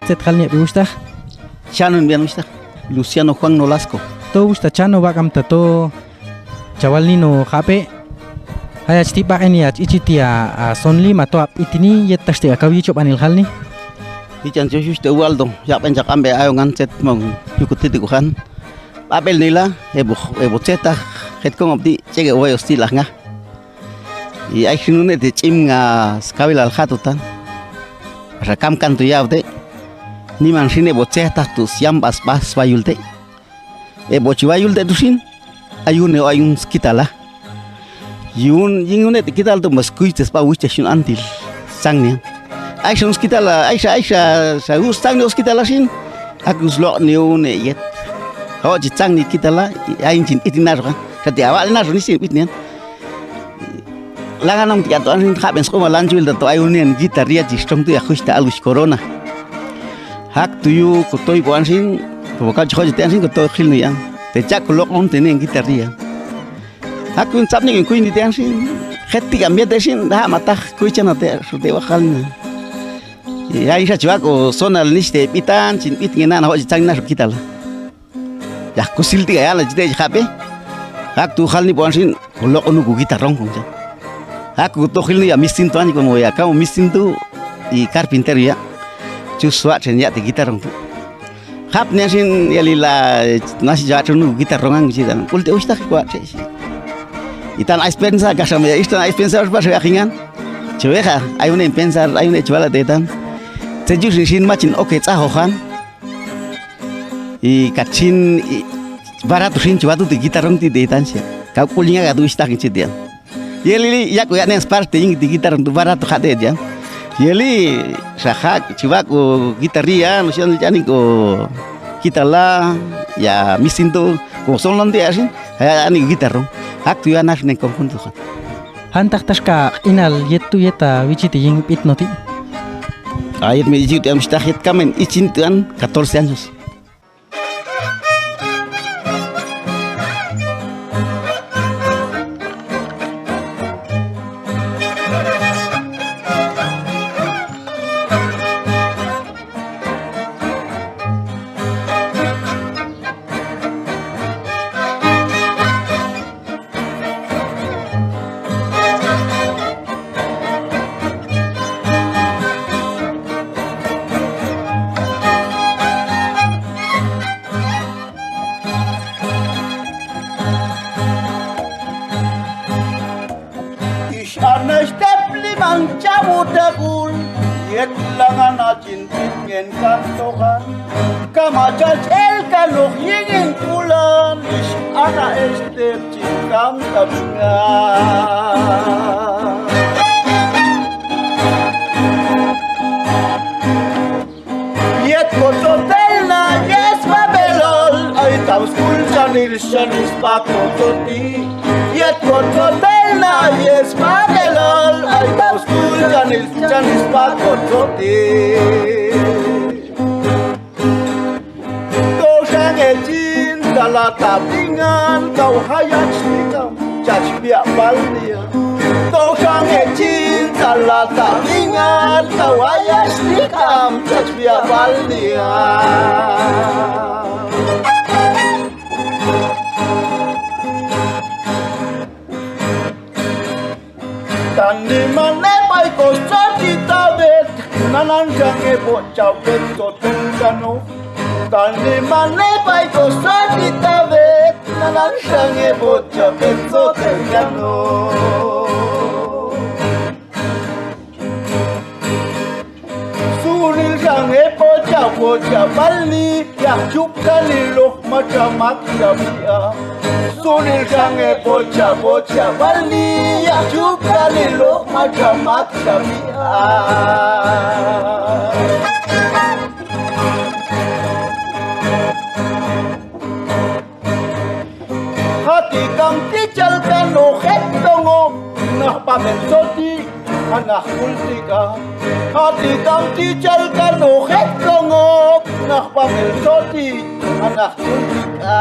set halnya be gusta. Chano bien gusta. Luciano Juan Nolasco. To gusta chano bakam tato chawal nino hape. Haya chiti ba eni ach ichitia sonli mato ap itini yet tashte akawi chop anil halni. Ichan Joshua de Waldo, ya penjak ambe ayongan set mong yukuti di kuhan. Abel nila ebo ceta het kong abdi cege oyo stilah nga. I ay sinune de chim nga skawil al khatutan. Rakam kan tu yaw de. Ni man sine ebo ceta tu siam bas wayul de. Ebo chiwayul de dusin ayune ayun skitala. Yingune de kital tu maskuites pa wiche shun antil sangnya. Aisyah hospitala, Aisyah sa gustang ni hospitala sin. Aku slok ni une yet. Ho jitsang ni kita la ain cin itinar kan. Kati awal na ni sin itnian. Langan nang tiat an khaben sko malanjul da to ayunian gitar ria jistong tu ya khusta alus corona. Hak tu yu ko toy bo an sin ko ka chho jiten sin ko to khil ni yang. Te chak lok on tenen gitar ria. Hak kun chap ni kuin ni ten sin. Kheti gambiat sin da mata kuichana te su te wakhalna. Ya isa chivako sonal niste pitan chin pit ngena na hoji changna kita la. Ya kusil tiga ya la jide jabe. Hak tu khalni bonsin kolok onu gitar rong kong. Hak tu khilni ya misin tu ani komo ya kamu misin tu I carpenter ya. Chuswa chen ya te gitar rong tu. Hap ne sin ya lila nasi jatu nu gitar rongang jidan. Ulte usta kwa che. Itan ice pensa gasam ya istan ice pensa pas ya kingan. Ceweha ayune pensar ayune juala detan. Sejus sin macin oke cahokan. I kacin barat sin coba tu gitarong ti detan sia. Kau kulinya gak tu istak cidian. Yeli ya ku ya nes parte ing di gitarong tu barat tu kade dia. Yeli sahak coba ku gitaria nusian jani ko kita lah ya misin tu kosong nanti asin. Haya ani gitarong. Hak tu ya nas neng kompon tu kan. Hantak taska inal yetu yeta wichiti ying pit noti. Ayat me dice am stahit kamen ichintan 14 años. Mancabudagul yet langan acin pingen kantokan kamacas el kalok yingin pulan is ana estep cikam tabunga yet kototel na yes babelol ay taus kul janir shanis pakototi yet kototel na yes babelol ay taus kul janis pakototi kau sange cinta la tabingan kau hayat sikam jaj biak balia kau sange cinta la tabingan kau hayat sikam jaj biak balia Tandi mane pai ko satita bet nanan jange bocah bet sotong kano Tandi mane pai ko satita bet nanan jange bocah bet sotong kano Sunil jange bocah balni yak juk kalilok macam makrabia Sunil jange bocah balni yak juk kalilok macam makrabia Hati kang tical kano het dongok nah pamen soti anak kultika Hati kang tical kano het dongok nah pamen soti anak kultika